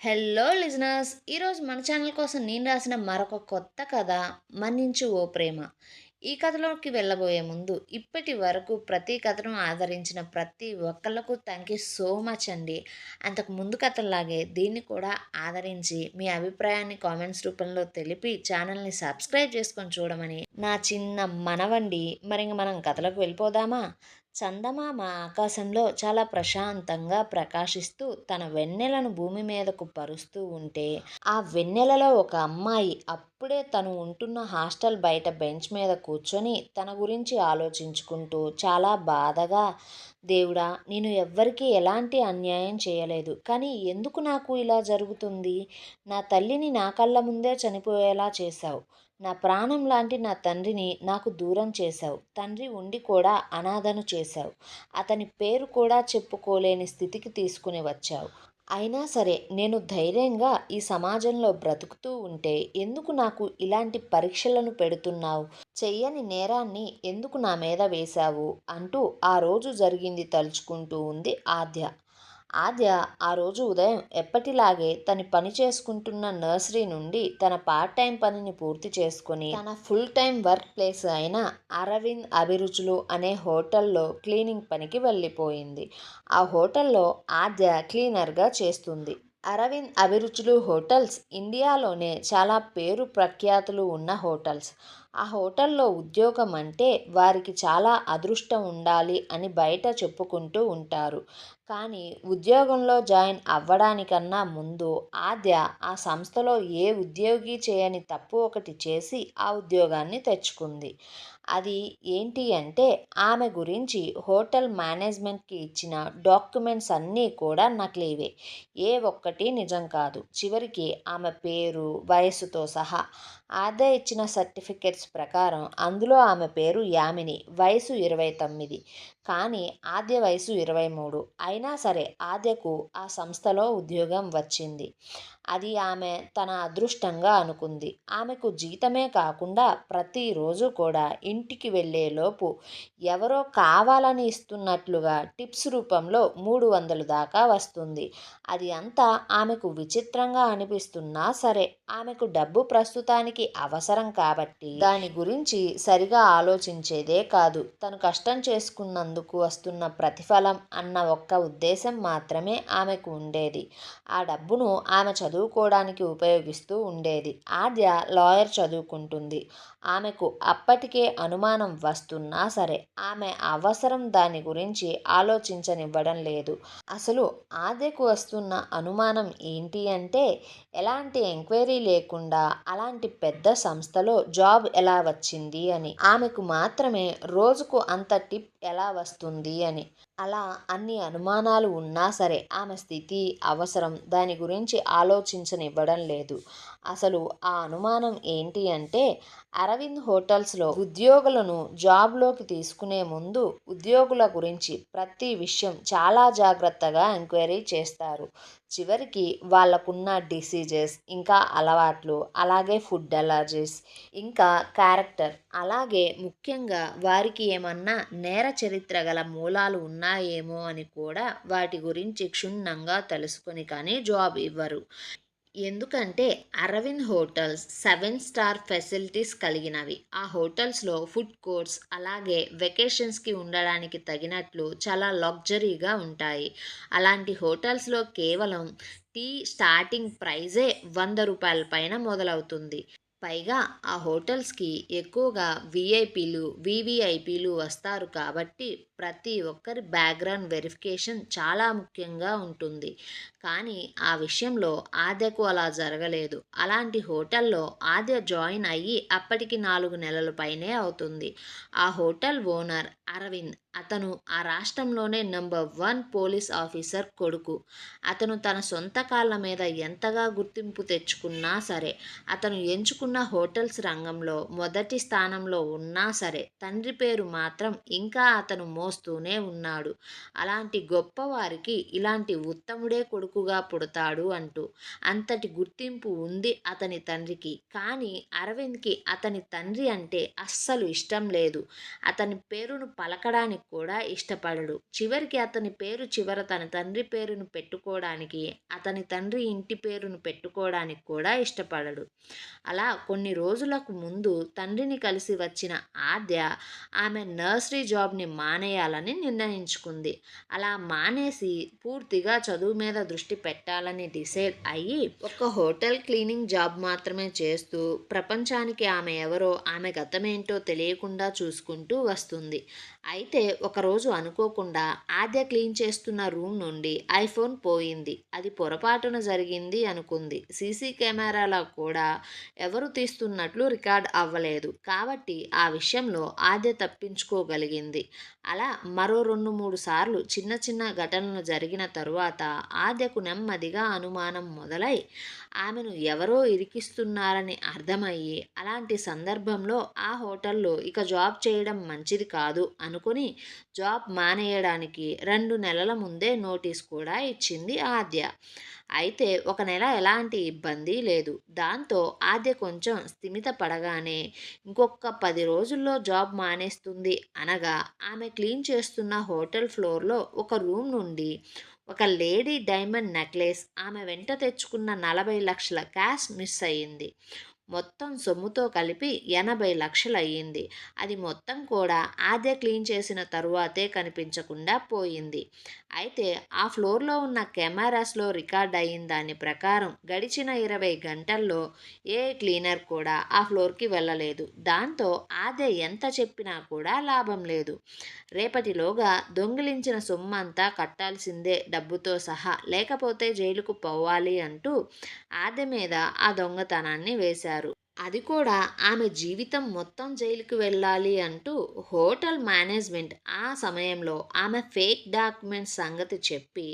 Hello listeners, ఈరోజు మన channel కోసం నేను రాసిన మరొక కొత్త కథ 'మన్నించు ఓ ప్రేమ'. ఈ కథలోకి వెళ్ళబోయే ముందు ఇప్పటి వరకు ప్రతి కథను ఆదరించిన ప్రతి ఒక్కళ్ళకు థ్యాంక్ యూ సో మచ్ అండి. అంతకు ముందు కథల్లాగే దీన్ని కూడా ఆదరించి మీ అభిప్రాయాన్ని కామెంట్స్ రూపంలో తెలిపి ఛానల్ని సబ్స్క్రైబ్ చేసుకొని చూడమని నా చిన్న మనవండి. మరి మనం కథలకు వెళ్ళిపోదామా? చందమామ ఆకాశంలో చాలా ప్రశాంతంగా ప్రకాశిస్తూ తన వెన్నెలను భూమి మీదకు పరుస్తూ ఉంటే, ఆ వెన్నెలలో ఒక అమ్మాయి అప్పుడే తను ఉంటున్న హాస్టల్ బయట బెంచ్ మీద కూర్చొని తన గురించి ఆలోచించుకుంటూ చాలా బాధగా, దేవుడా, నేను ఎవ్వరికీ ఎలాంటి అన్యాయం చేయలేదు, కానీ ఎందుకు నాకు ఇలా జరుగుతుంది? నా తల్లిని నా కళ్ళ ముందే చనిపోయేలా చేశావు. నా ప్రాణం లాంటి నా తండ్రిని నాకు దూరం చేశావు. తండ్రి ఉండి కూడా అనాథను చేశావు. అతని పేరు కూడా చెప్పుకోలేని స్థితికి తీసుకుని వచ్చావు. అయినా సరే నేను ధైర్యంగా ఈ సమాజంలో బ్రతుకుతూ ఉంటే ఎందుకు నాకు ఇలాంటి పరీక్షలను పెడుతున్నావు? చెయ్యని నేరాన్ని ఎందుకు నా మీద వేశావు? అంటూ ఆ రోజు జరిగింది తలుచుకుంటూ ఉంది ఆద్య. ఆద్య ఆ రోజు ఉదయం ఎప్పటిలాగే తను పని చేసుకుంటున్న నర్సరీ నుండి తన పార్ట్ టైం పనిని పూర్తి చేసుకొని తన ఫుల్ టైం వర్క్ ప్లేస్ అయిన అరవింద్ అభిరుచులు అనే హోటల్లో క్లీనింగ్ పనికి వెళ్ళిపోయింది. ఆ హోటల్లో ఆద్య క్లీనర్గా చేస్తుంది. అరవింద్ అభిరుచులు హోటల్స్ ఇండియాలోనే చాలా పేరు ప్రఖ్యాతులు ఉన్న హోటల్స్. ఆ హోటల్లో ఉద్యోగం అంటే వారికి చాలా అదృష్టం ఉండాలి అని బయట చెప్పుకుంటూ ఉంటారు. కానీ ఉద్యోగంలో జాయిన్ అవ్వడానికన్నా ముందు ఆద్య ఆ సంస్థలో ఏ ఉద్యోగి చేయని తప్పు ఒకటి చేసి ఆ ఉద్యోగాన్ని తెచ్చుకుంది. అది ఏంటి అంటే, ఆమె గురించి హోటల్ మేనేజ్మెంట్కి ఇచ్చిన డాక్యుమెంట్స్ అన్నీ కూడా నకిలీవే. ఏ ఒక్కటి నిజం కాదు. చివరికి ఆమె పేరు, వయస్సుతో సహా ఆద్య ఇచ్చిన సర్టిఫికెట్స్ ప్రకారం అందులో ఆమె పేరు యామిని, వయసు 29. కానీ ఆద్య వయసు 23. అయినా సరే ఆద్యకు ఆ సంస్థలో ఉద్యోగం వచ్చింది. అది ఆమె తన అదృష్టంగా అనుకుంది. ఆమెకు జీతమే కాకుండా ప్రతిరోజు కూడా ఇంటికి వెళ్ళేలోపు ఎవరో కావాలని ఇస్తున్నట్లుగా టిప్స్ రూపంలో 300 దాకా వస్తుంది. అది అంతా ఆమెకు విచిత్రంగా అనిపిస్తున్నా సరే, ఆమెకు డబ్బు ప్రస్తుతానికి అవసరం కాబట్టి దాని గురించి సరిగా ఆలోచించేదే కాదు. తను కష్టం చేసుకున్నందుకు వస్తున్న ప్రతిఫలం అన్న ఒక్క ఉద్దేశం మాత్రమే ఆమెకు ఉండేది. ఆ డబ్బును ఆమె చదువుకోవడానికి ఉపయోగిస్తూ ఉండేది. ఆద్య లాయర్ చదువుకుంటుంది. ఆమెకు అప్పటికే అనుమానం వస్తున్నా సరే ఆమె అవసరం దాని గురించి ఆలోచించనివ్వడం లేదు. అసలు ఆద్యకు వస్తున్న అనుమానం ఏంటి అంటే, ఎలాంటి ఎంక్వైరీ లేకుండా అలాంటి పెద్ద సంస్థలో జాబ్ ఎలా వచ్చింది అని. ఆమెకు మాత్రమే రోజుకు అంత టిప్ ఎలా వస్తుంది అని. అలా అన్ని అనుమానాలు ఉన్నా సరే ఆమె స్థితి, అవసరం దాని గురించి ఆలోచించనివ్వడం లేదు. అసలు ఆ అనుమానం ఏంటి అంటే, అరవింద్ హోటల్స్లో ఉద్యోగులను జాబ్లోకి తీసుకునే ముందు ఉద్యోగుల గురించి ప్రతి విషయం చాలా జాగ్రత్తగా ఎంక్వైరీ చేస్తారు. చివరికి వాళ్ళకున్న డిసీజెస్, ఇంకా అలవాట్లు, అలాగే ఫుడ్ అలర్జీస్, ఇంకా క్యారెక్టర్, అలాగే ముఖ్యంగా వారికి ఏమన్నా నేర చరిత్ర గల మూలాలు ఉన్నాయేమో అని కూడా వాటి గురించి క్షుణ్ణంగా తెలుసుకొని కానీ జాబ్ ఇవ్వరు. ఎందుకంటే అరవింద్ హోటల్స్ 7 స్టార్ ఫెసిలిటీస్ కలిగినవి. ఆ హోటల్స్లో ఫుడ్ కోర్ట్స్, అలాగే వెకేషన్స్కి ఉండడానికి తగినట్లు చాలా లగ్జరీగా ఉంటాయి. అలాంటి హోటల్స్లో కేవలం టీ స్టార్టింగ్ ప్రైజే ₹100 పైన మొదలవుతుంది. పైగా ఆ హోటల్స్కి ఎక్కువగా విఐపీలు, వివిఐపీలు వస్తారు కాబట్టి ప్రతి ఒక్కరి బ్యాక్గ్రౌండ్ వెరిఫికేషన్ చాలా ముఖ్యంగా ఉంటుంది. కానీ ఆ విషయంలో ఆద్యకు అలా జరగలేదు. అలాంటి హోటల్లో ఆద్య జాయిన్ అయ్యి అప్పటికి 4 నెలల పైనే అవుతుంది. ఆ హోటల్ ఓనర్ అరవింద్. అతను ఆ రాష్ట్రంలోనే నంబర్ 1 పోలీస్ ఆఫీసర్ కొడుకు. అతను తన సొంత కాళ్ళ మీద ఎంతగా గుర్తింపు తెచ్చుకున్నా సరే, అతను ఎంచుకున్న హోటల్స్ రంగంలో మొదటి స్థానంలో ఉన్నా సరే, తండ్రి పేరు మాత్రం ఇంకా అతను మోస్తూనే ఉన్నాడు. అలాంటి గొప్పవారికి ఇలాంటి ఉత్తముడే కొడుకుగా పుడతాడు అంటూ అంతటి గుర్తింపు ఉంది అతని తండ్రికి. కానీ అరవింద్కి అతని తండ్రి అంటే అస్సలు ఇష్టం లేదు. అతని పేరును పలకడానికి కూడా ఇష్టపడడు. చివరికి అతని పేరు చివర తన తండ్రి పేరును పెట్టుకోవడానికి, అతని తండ్రి ఇంటి పేరును పెట్టుకోవడానికి కూడా ఇష్టపడడు. అలా కొన్ని రోజులకు ముందు తండ్రిని కలిసి వచ్చిన ఆద్య ఆమె నర్సరీ జాబ్ని మానేయాలని నిర్ణయించుకుంది. అలా మానేసి పూర్తిగా చదువు మీద దృష్టి పెట్టాలని డిసైడ్ అయ్యి ఒక హోటల్ క్లీనింగ్ జాబ్ మాత్రమే చేస్తూ ప్రపంచానికి ఆమె ఎవరో, ఆమె గతమేంటో తెలియకుండా చూసుకుంటూ వస్తుంది. అయితే ఒకరోజు అనుకోకుండా ఆద్య క్లీన్ చేస్తున్న రూమ్ నుండి ఐఫోన్ పోయింది. అది పొరపాటున జరిగింది అనుకుంది. సీసీ కెమెరాలో కూడా ఎవరు తీస్తున్నట్లు రికార్డ్ అవ్వలేదు. కాబట్టి ఆ విషయంలో ఆద్య తప్పించుకోగలిగింది. అలా మరో 2-3 సార్లు చిన్న చిన్న ఘటనలు జరిగిన తరువాత ఆద్యకు నెమ్మదిగా అనుమానం మొదలై ఆమెను ఎవరో ఇరికిస్తున్నారని అర్థమయ్యి, అలాంటి సందర్భంలో ఆ హోటల్లో ఇక జాబ్ చేయడం మంచిది కాదు అనుకుని జాబ్ మానేయడానికి 2 నెలల ముందే నోటీస్ కూడా ఇచ్చింది ఆద్య. అయితే ఒక నెల ఎలాంటి ఇబ్బంది లేదు. దాంతో ఆద్య కొంచెం స్థిమిత పడగానే ఇంకొక 10 రోజుల్లో జాబ్ మానేస్తుంది అనగా ఆమె క్లీన్ చేస్తున్న హోటల్ ఫ్లోర్లో ఒక రూమ్ నుండి ఒక లేడీ డైమండ్ నెక్లెస్, ఆమె వెంట తెచ్చుకున్న 40 లక్షల క్యాష్ మిస్ అయ్యింది. మొత్తం సొమ్ముతో కలిపి 80 లక్షలు అయ్యింది. అది మొత్తం కూడా ఆద్య క్లీన్ చేసిన తరువాతే కనిపించకుండా పోయింది. అయితే ఆ ఫ్లోర్లో ఉన్న కెమెరాస్లో రికార్డ్ అయిన దాని ప్రకారం గడిచిన 20 గంటల్లో ఏ క్లీనర్ కూడా ఆ ఫ్లోర్కి వెళ్ళలేదు. దాంతో ఆద్య ఎంత చెప్పినా కూడా లాభం లేదు. రేపటిలోగా దొంగిలించిన సొమ్మంతా కట్టాల్సిందే డబ్బుతో సహా, లేకపోతే జైలుకు పోవాలి అంటూ ఆద్య మీద ఆ దొంగతనాన్ని వేశారు. అది కూడా ఆమె జీవితం మొత్తం జైలుకి వెళ్ళాలి అంటూ హోటల్ మేనేజ్మెంట్ ఆ సమయంలో ఆమె ఫేక్ డాక్యుమెంట్స్ సంగతి చెప్పి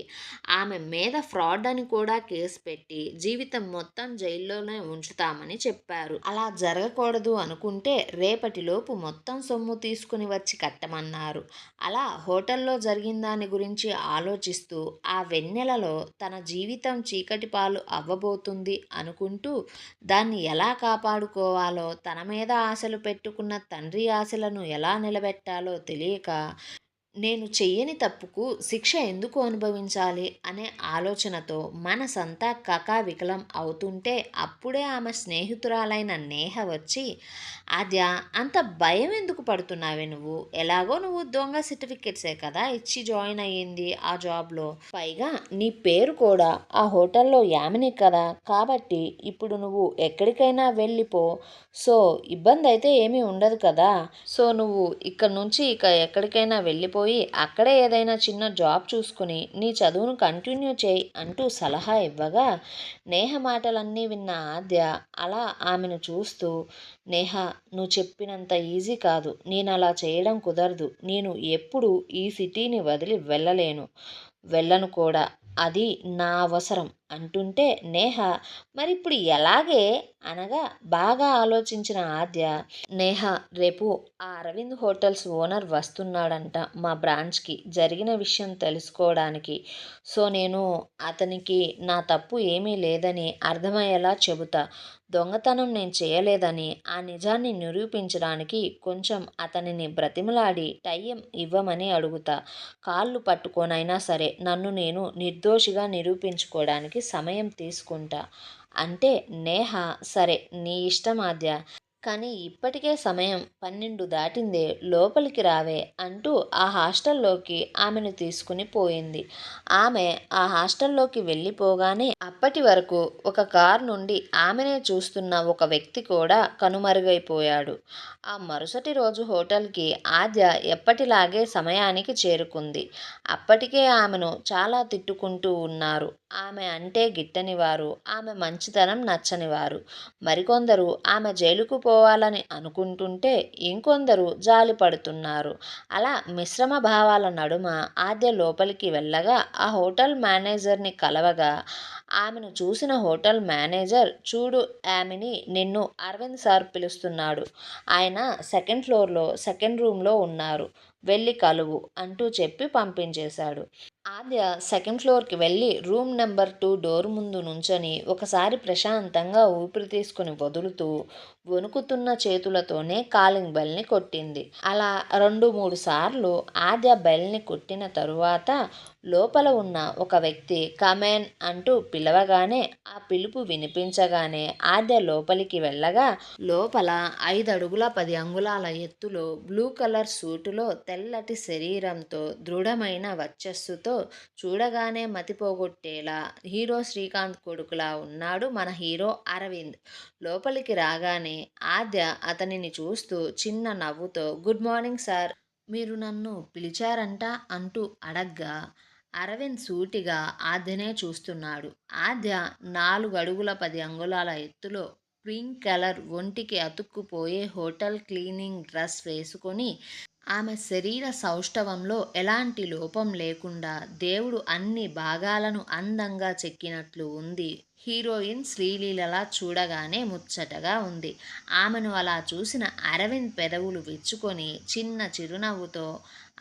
ఆమె మీద ఫ్రాడ్ అని కూడా కేసు పెట్టి జీవితం మొత్తం జైల్లోనే ఉంచుతామని చెప్పారు. అలా జరగకూడదు అనుకుంటే రేపటిలోపు మొత్తం సొమ్ము తీసుకుని వచ్చి కట్టమన్నారు. అలా హోటల్లో జరిగిన దాని గురించి ఆలోచిస్తూ ఆ వెన్నెలలో తన జీవితం చీకటి పాలు అవ్వబోతుంది అనుకుంటూ దాన్ని ఎలా కాపాడుకోవాలో, తన మీద ఆశలు పెట్టుకున్న తండ్రి ఆశలను ఎలా నిలబెట్టాలో తెలియక నేను చెయ్యని తప్పుకు శిక్ష ఎందుకు అనుభవించాలి అనే ఆలోచనతో మనసంతా కకావికలం అవుతుంటే అప్పుడే ఆమె స్నేహితురాలైన నేహ వచ్చి, ఆద్య, అంత భయం ఎందుకు పడుతున్నావే నువ్వు? ఎలాగో నువ్వు దొంగ సర్టిఫికెట్సే కదా ఇచ్చి జాయిన్ అయ్యింది ఆ జాబ్లో. పైగా నీ పేరు కూడా ఆ హోటల్లో యామిని కదా, కాబట్టి ఇప్పుడు నువ్వు ఎక్కడికైనా వెళ్ళిపో. సో ఇబ్బంది అయితే ఏమీ ఉండదు కదా. సో నువ్వు ఇక్కడ నుంచి ఇక ఎక్కడికైనా వెళ్ళిపోయి అక్కడే ఏదైనా చిన్న జాబ్ చూసుకుని నీ చదువును కంటిన్యూ చేయి అంటూ సలహా ఇవ్వగా నేహ మాటలన్నీ విన్న ఆద్య అలా ఆమెను చూస్తూ, నేహ, నువ్వు చెప్పినంత ఈజీ కాదు. నేను అలా చేయడం కుదరదు. నేను ఎప్పుడు ఈ సిటీని వదిలి వెళ్ళను కూడా. అది నా అవసరం అంటుంటే నేహ, మరిప్పుడు ఎలాగే అనగా బాగా ఆలోచించిన ఆద్య, నేహ, రేపు ఆ అరవింద్ హోటల్స్ ఓనర్ వస్తున్నాడంట మా బ్రాంచ్కి జరిగిన విషయం తెలుసుకోవడానికి. సో నేను అతనికి నా తప్పు ఏమీ లేదని అర్థమయ్యేలా చెబుతా. దొంగతనం నేను చేయలేదని ఆ నిజాన్ని నిరూపించడానికి కొంచెం అతనిని బ్రతిమలాడి టైం ఇవ్వమని అడుగుతా. కాళ్ళు పట్టుకోనైనా సరే నన్ను నేను నిర్దోషిగా నిరూపించుకోవడానికి సమయం తీసుకుంటా అంటే నేహ, సరే నీ ఇష్టం ఆద్య, కానీ ఇప్పటికే సమయం 12 దాటిందే, లోపలికి రావే అంటూ ఆ హాస్టల్లోకి ఆమెను తీసుకుని పోయింది. ఆమె ఆ హాస్టల్లోకి వెళ్ళిపోగానే అప్పటి వరకు ఒక కార్ నుండి ఆమెనే చూస్తున్న ఒక వ్యక్తి కూడా కనుమరుగైపోయాడు. ఆ మరుసటి రోజు హోటల్కి ఆద్య ఎప్పటిలాగే సమయానికి చేరుకుంది. అప్పటికే ఆమెను చాలా తిట్టుకుంటూ ఉన్నారు. ఆమె అంటే గిట్టనివారు, ఆమె మంచితనం నచ్చనివారు. మరికొందరు ఆమె జైలుకు పోవాలని అనుకుంటుంటే ఇంకొందరు జాలి పడుతున్నారు. అలా మిశ్రమ భావాల నడుమ ఆద్య లోపలికి వెళ్ళగా ఆ హోటల్ మేనేజర్ని కలవగా ఆమెను చూసిన హోటల్ మేనేజర్, చూడు యామిని, నిన్ను అరవింద్ సార్ పిలుస్తున్నాడు. ఆయన సెకండ్ ఫ్లోర్లో సెకండ్ రూమ్లో ఉన్నారు. వెళ్ళి కలువు అంటూ చెప్పి పంపించేశాడు. ఆద్య సెకండ్ ఫ్లోర్‌కి వెళ్ళి రూమ్ నంబర్ 2 డోర్ ముందు నుంచొని ఒకసారి ప్రశాంతంగా ఊపిరి తీసుకొని వదులుతూ, వణుకుతున్న చేతులతోనే కాలింగ్ బెల్‌ని కొట్టింది. అలా 2, 3 సార్లు ఆద్య బెల్‌ని కొట్టిన తరువాత లోపల ఉన్న ఒక వ్యక్తి కమేన్ అంటూ పిలవగానే, ఆ పిలుపు వినిపించగానే ఆద్య లోపలికి వెళ్ళగా, లోపల 5 అడుగుల 10 అంగుళాల ఎత్తులో బ్లూ కలర్ సూటులో తెల్లటి శరీరంతో దృఢమైన వర్చస్సుతో చూడగానే మతిపోగొట్టేలా హీరో శ్రీకాంత్ కొడుకులా ఉన్నాడు మన హీరో అరవింద్. లోపలికి రాగానే ఆద్య అతనిని చూస్తూ చిన్న నవ్వుతో గుడ్ మార్నింగ్ సార్, మీరు నన్ను పిలిచారంట అంటూ అడగ్గా, అరవింద్ సూటిగా ఆద్యనే చూస్తున్నాడు. ఆద్య 4 అడుగుల 10 అంగుళాల ఎత్తులో పింక్ కలర్ ఒంటికి అతుక్కుపోయే హోటల్ క్లీనింగ్ డ్రెస్ వేసుకొని, ఆమె శరీర సౌష్ఠవంలో ఎలాంటి లోపం లేకుండా దేవుడు అన్ని భాగాలను అందంగా చెక్కినట్లు ఉంది. హీరోయిన్ శ్రీలీలలా చూడగానే ముచ్చటగా ఉంది. ఆమెను అలా చూసిన అరవింద్ పెదవులు విచ్చుకొని చిన్న చిరునవ్వుతో,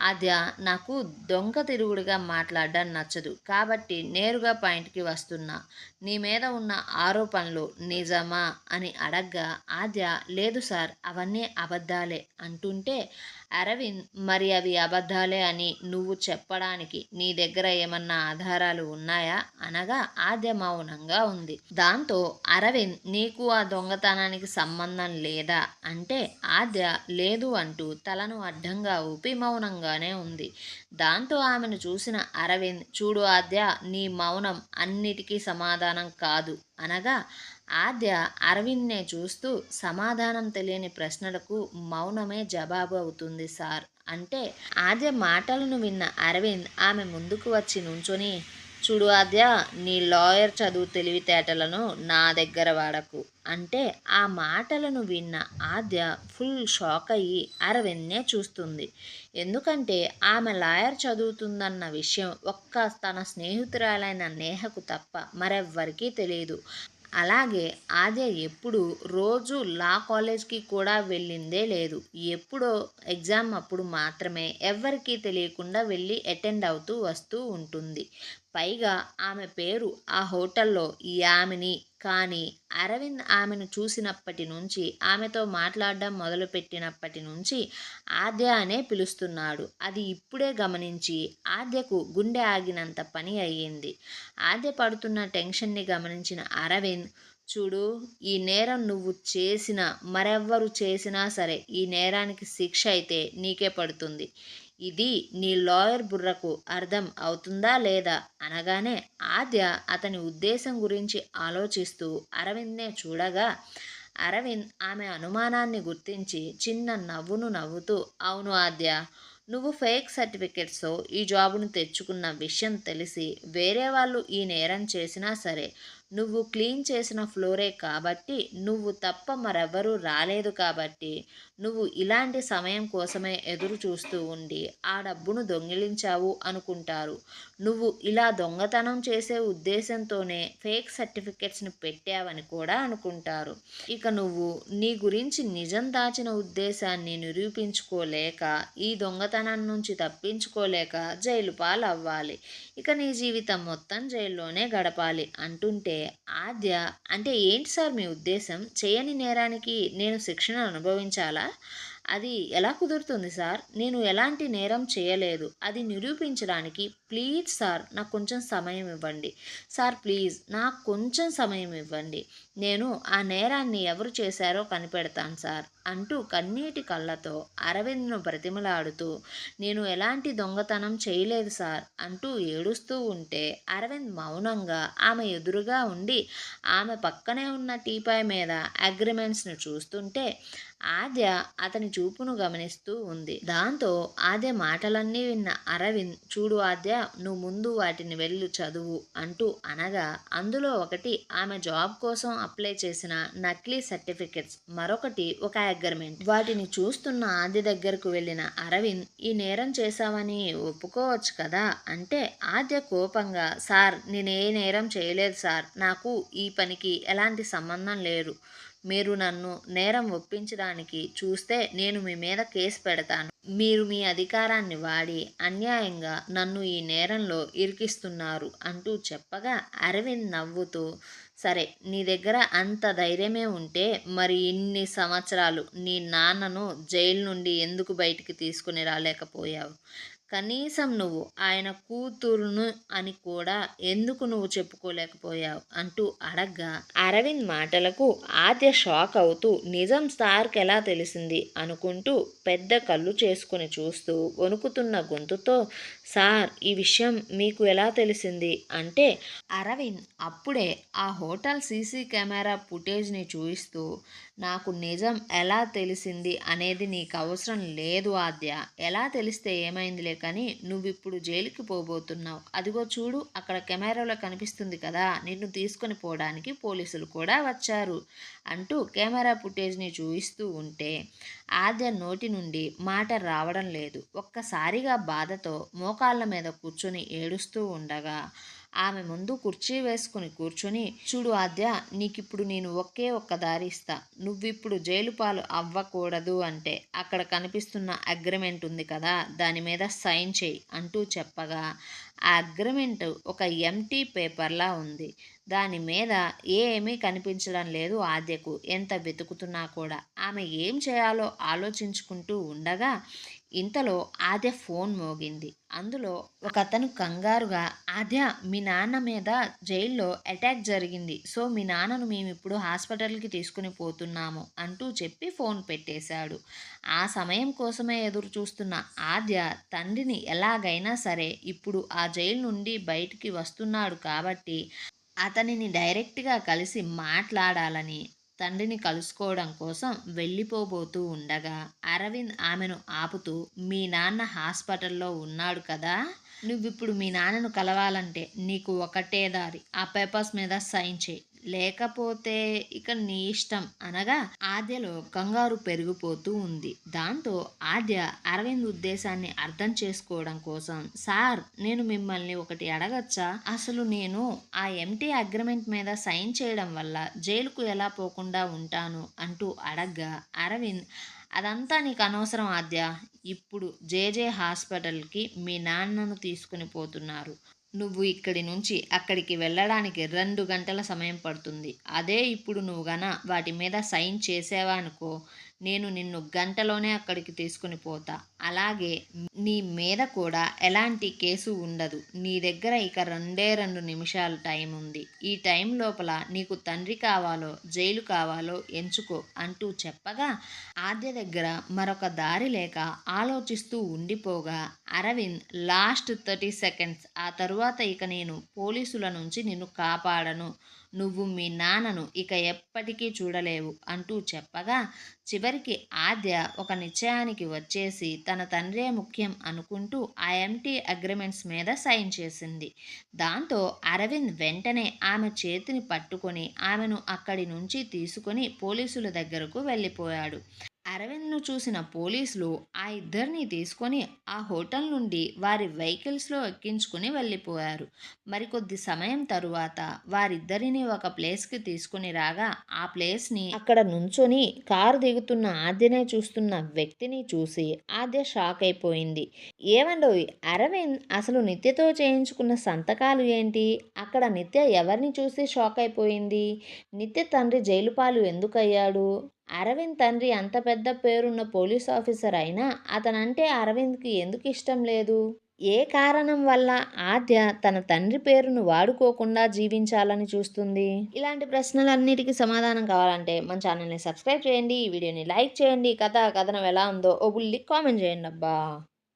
ఆద్య, నాకు దొంగ తిరుగుడుగా మాట్లాడడం నచ్చదు. కాబట్టి నేరుగా పాయింట్‌కి వస్తున్నా. నీ మీద ఉన్న ఆరోపణలు నిజమా అని అడగ్గా, ఆద్య లేదు సార్, అవన్నీ అబద్ధాలే అంటుంటే, అరవింద్ మరి అవి అబద్ధాలే అని నువ్వు చెప్పడానికి నీ దగ్గర ఏమన్నా ఆధారాలు ఉన్నాయా అనగా, ఆద్య మౌనంగా ఉంది. దాంతో అరవింద్ నీకు ఆ దొంగతనానికి సంబంధం లేదా అంటే, ఆద్య లేదు అంటూ తలను అడ్డంగా ఊపి మౌనంగానే ఉంది. దాంతో ఆమెను చూసిన అరవింద్, చూడు ఆద్య, నీ మౌనం అన్నిటికీ సమాధానం కాదు అనగా, ఆద్య అరవింద్నే చూస్తూ సమాధానం తెలియని ప్రశ్నలకు మౌనమే జవాబు అవుతుంది సార్ అంటే, ఆద్య మాటలను విన్న అరవింద్ ఆమె ముందుకు వచ్చి నుంచొని, చూడు ఆద్య, నీ లాయర్ చదువు తెలివితేటలను నా దగ్గర వాడకు అంటే, ఆ మాటలను విన్న ఆద్య ఫుల్ షాక్ అయ్యి అరవింద్నే చూస్తుంది. ఎందుకంటే ఆమె లాయర్ చదువుతుందన్న విషయం ఒక్క తన స్నేహితురాలైన నేహకు తప్ప మరెవ్వరికీ తెలియదు. అలాగే ఆద్య ఎప్పుడూ రోజూ లా కాలేజ్‌కి కూడా వెళ్ళిందే లేదు. ఎప్పుడో ఎగ్జామ్ అప్పుడు మాత్రమే ఎవ్వరికీ తెలియకుండా వెళ్ళి అటెండ్ అవుతూ వస్తూ ఉంటుంది. పైగా ఆమె పేరు ఆ హోటల్‌లో యామిని. కానీ అరవింద్ ఆమెను చూసినప్పటి నుంచి, ఆమెతో మాట్లాడడం మొదలుపెట్టినప్పటి నుంచి ఆద్య అనే పిలుస్తున్నాడు. అది ఇప్పుడే గమనించి ఆద్యకు గుండె ఆగినంత పని అయ్యింది. ఆద్య పడుతున్న టెన్షన్ని గమనించిన అరవింద్, చూడు, ఈ నేరం నువ్వు చేసినా మరెవ్వరు చేసినా సరే ఈ నేరానికి శిక్ష అయితే నీకే పడుతుంది. ఇది నీ లాయర్ బుర్రకు అర్థం అవుతుందా లేదా అనగానే, ఆద్య అతని ఉద్దేశం గురించి ఆలోచిస్తూ అరవింద్నే చూడగా, అరవింద్ ఆమె అనుమానాన్ని గుర్తించి చిన్న నవ్వును నవ్వుతూ, అవును ఆద్య, నువ్వు ఫేక్ సర్టిఫికెట్స్‌తో ఈ జాబును తెచ్చుకున్న విషయం తెలిసి వేరే వాళ్ళు ఈ నేరం చేసినా సరే, నువ్వు క్లీన్ చేసిన ఫ్లోరే కాబట్టి, నువ్వు తప్ప మరెవ్వరూ రాలేదు కాబట్టి, నువ్వు ఇలాంటి సమయం కోసమే ఎదురు చూస్తూ ఉండి ఆ డబ్బును దొంగిలించావు అనుకుంటారు. నువ్వు ఇలా దొంగతనం చేసే ఉద్దేశంతోనే ఫేక్ సర్టిఫికెట్స్‌ని పెట్టావని కూడా అనుకుంటారు. ఇక నువ్వు నీ గురించి నిజం దాచిన ఉద్దేశాన్ని నిరూపించుకోలేక, ఈ దొంగతనం నుంచి తప్పించుకోలేక జైలు పాలవ్వాలి. ఇక నీ జీవితం మొత్తం జైల్లోనే గడపాలి అంటుంటే, ఆద్య, అంటే ఏంటి సార్ మీ ఉద్దేశం? చేయని నేరానికి నేను శిక్షను అనుభవించాలా? అది ఎలా కుదురుతుంది సార్? నేను ఎలాంటి నేరం చేయలేదు. అది నిరూపించడానికి ప్లీజ్ సార్ నాకు కొంచెం సమయం ఇవ్వండి. సార్ ప్లీజ్ నాకు కొంచెం సమయం ఇవ్వండి. నేను ఆ నేరాన్ని ఎవరు చేశారో కనిపెడతాను సార్ అంటూ కన్నీటి కళ్ళతో అరవింద్ను బ్రతిమలాడుతూ, నేను ఎలాంటి దొంగతనం చేయలేదు సార్ అంటూ ఏడుస్తూ ఉంటే, అరవింద్ మౌనంగా ఆమె ఎదురుగా ఉండి ఆమె పక్కనే ఉన్న టీపాయ్ మీద అగ్రిమెంట్స్‌ను చూస్తుంటే, ఆద్య అతని చూపును గమనిస్తూ ఉంది. దాంతో ఆద్య మాటలన్నీ విన్న అరవింద్, చూడు ఆద్య, నువ్వు ముందు వాటిని వెళ్ళు చదువు అంటూ అనగా, అందులో ఒకటి ఆమె జాబ్ కోసం అప్లై చేసిన నకిలీ సర్టిఫికెట్స్, మరొకటి ఒక అగ్రిమెంట్. వాటిని చూస్తున్న ఆద్య దగ్గరకు వెళ్ళిన అరవింద్, ఈ నేరం చేశావని ఒప్పుకోవచ్చు కదా అంటే, ఆద్య కోపంగా, సార్, నేనే నేరం చేయలేదు సార్, నాకు ఈ పనికి ఎలాంటి సంబంధం లేదు. మీరు నన్ను నేరం ఒప్పించడానికి చూస్తే నేను మీ మీద కేసు పెడతాను. మీరు మీ అధికారాన్ని వాడి అన్యాయంగా నన్ను ఈ నేరంలో ఇరికిస్తున్నారు అంటూ చెప్పగా అరవింద్ నవ్వుతూ, సరే నీ దగ్గర అంత ధైర్యమే ఉంటే మరి ఇన్ని సంవత్సరాలు నీ నాన్నను జైలు నుండి ఎందుకు బయటికి తీసుకుని రాలేకపోయావు? కనీసం నువ్వు ఆయన కూతురును అని కూడా ఎందుకు నువ్వు చెప్పుకోలేకపోయావు అంటూ అడగ్గా అరవింద్ మాటలకు ఆద్య షాక్ అవుతూ నిజం సార్కి ఎలా తెలిసింది అనుకుంటూ పెద్ద కళ్ళు చేసుకుని చూస్తూ వణుకుతున్న గొంతుతో, సార్ ఈ విషయం మీకు ఎలా తెలిసింది అంటే అరవింద్ అప్పుడే ఆ హోటల్ సీసీ కెమెరా ఫుటేజ్ని చూపిస్తూ, నాకు నిజం ఎలా తెలిసింది అనేది నీకు అవసరం లేదు ఆద్య, ఎలా తెలిస్తే ఏమైందిలే కానీ నువ్విప్పుడు జైలుకి పోబోతున్నావు, అదిగో చూడు అక్కడ కెమెరాలో కనిపిస్తుంది కదా, నిన్ను తీసుకొని పోవడానికి పోలీసులు కూడా వచ్చారు అంటూ కెమెరా ఫుటేజ్ని చూపిస్తూ ఉంటే ఆద్య నోటి నుండి మాట రావడం లేదు. ఒక్కసారిగా బాధతో మోకాళ్ళ మీద కూర్చొని ఏడుస్తూ ఉండగా ఆమె ముందు కుర్చీ వేసుకుని కూర్చొని, చూడు ఆద్య, నీకిప్పుడు నేను ఒకే ఒక్క దారి ఇస్తా, నువ్విప్పుడు జైలు పాలు అవ్వకూడదు అంటే అక్కడ కనిపిస్తున్న అగ్రిమెంట్ ఉంది కదా, దాని మీద సైన్ చేయి అంటూ చెప్పగా ఆ అగ్రిమెంట్ ఒక ఎంటీ పేపర్లా ఉంది. దాని మీద ఏమీ కనిపించడం లేదు ఆద్యకు. ఎంత వెతుకుతున్నా కూడా ఆమె ఏం చేయాలో ఆలోచించుకుంటూ ఉండగా ఇంతలో ఆద్య ఫోన్ మోగింది. అందులో ఒకతను కంగారుగా, ఆద్య మీ నాన్న మీద జైల్లో అటాక్ జరిగింది, సో మీ నాన్నను మేము ఇప్పుడు హాస్పిటల్కి తీసుకుని పోతున్నాము అంటూ చెప్పి ఫోన్ పెట్టేశాడు. ఆ సమయం కోసమే ఎదురు చూస్తున్న ఆద్య తండ్రిని ఎలాగైనా సరే ఇప్పుడు ఆ జైలు నుండి బయటికి వస్తున్నాడు కాబట్టి అతనిని డైరెక్ట్గా కలిసి మాట్లాడాలని తండ్రిని కలుసుకోవడం కోసం వెళ్ళిపోబోతూ ఉండగా అరవింద్ ఆమెను ఆపుతూ, మీ నాన్న హాస్పిటల్లో ఉన్నాడు కదా, నువ్విప్పుడు మీ నాన్నను కలవాలంటే నీకు ఒకటే దారి, ఆ పేపర్స్ మీద సైన్ చేయి, లేకపోతే ఇక నీ ఇష్టం అనగా ఆద్యలో కంగారు పెరిగిపోతూ ఉంది. దాంతో ఆద్య అరవింద్ ఉద్దేశాన్ని అర్థం చేసుకోవడం కోసం, సార్ నేను మిమ్మల్ని ఒకటి అడగచ్చా, అసలు నేను ఆ ఎంటీ అగ్రిమెంట్ మీద సైన్ చేయడం వల్ల జైలుకు ఎలా పోకుండా ఉంటాను అంటూ అడగ్గా అరవింద్, అదంతా నీకు అనవసరం ఆద్య, ఇప్పుడు జేజే హాస్పిటల్కి మీ నాన్నను తీసుకుని పోతున్నారు, నువ్వు ఇక్కడి నుంచి అక్కడికి వెళ్ళడానికి 2 గంటల సమయం పడుతుంది, అదే ఇప్పుడు నువ్వు వాటి మీద సైన్ చేసావా అనుకో, నేను నిన్ను గంటలోనే అక్కడికి తీసుకుని పోతా, అలాగే నీ మీద కూడా ఎలాంటి కేసు ఉండదు, నీ దగ్గర ఇక 2 నిమిషాలు టైం ఉంది, ఈ టైం లోపల నీకు తండ్రి కావాలో జైలు కావాలో ఎంచుకో అంటూ చెప్పగా ఆద్య దగ్గర మరొక దారి లేక ఆలోచిస్తూ ఉండిపోగా అరవింద్ లాస్ట్ 30 సెకండ్స్, ఆ తరువాత ఇక నేను పోలీసుల నుంచి నిన్ను కాపాడను, నువ్వు మీ నాన్నను ఇక ఎప్పటికీ చూడలేవు అంటూ చెప్పగా చివరికి ఆద్య ఒక నిశ్చయానికి వచ్చేసి తన తండ్రే ముఖ్యం అనుకుంటూ ఆ ఎంటీ అగ్రిమెంట్స్ మీద సైన్ చేసింది. దాంతో అరవింద్ వెంటనే ఆమె చేతిని పట్టుకొని ఆమెను అక్కడి నుంచి తీసుకొని పోలీసుల దగ్గరకు వెళ్ళిపోయాడు. అరవింద్ను చూసిన పోలీసులు ఆ ఇద్దరిని తీసుకొని ఆ హోటల్ నుండి వారి వెహికల్స్లో ఎక్కించుకుని వెళ్ళిపోయారు. మరికొద్ది సమయం తరువాత వారిద్దరిని ఒక ప్లేస్కి తీసుకుని రాగా ఆ ప్లేస్ని అక్కడ నుంచొని కారు దిగుతున్న ఆద్యనే చూస్తున్న వ్యక్తిని చూసి ఆద్య షాక్ అయిపోయింది. ఏమండోయ్ అరవింద్, అసలు నిత్యతో చేయించుకున్న సంతకాలు ఏంటి, అక్కడ నిత్య ఎవరిని చూసి షాక్ అయిపోయింది, నిత్య తండ్రి జైలు పాలు ఎందుకయ్యాడు, అరవింద్ తండ్రి అంత పెద్ద పేరున్న పోలీస్ ఆఫీసర్ అయినా అతనంటే అరవింద్కి ఎందుకు ఇష్టం లేదు, ఏ కారణం వల్ల ఆద్య తన తండ్రి పేరును వాడుకోకుండా జీవించాలని చూస్తుంది? ఇలాంటి ప్రశ్నలన్నిటికీ సమాధానం కావాలంటే మన ఛానల్ని సబ్స్క్రైబ్ చేయండి, ఈ వీడియోని లైక్ చేయండి, కథనం ఎలా ఉందో ఓ బుల్లి కామెంట్ చేయండి అబ్బా.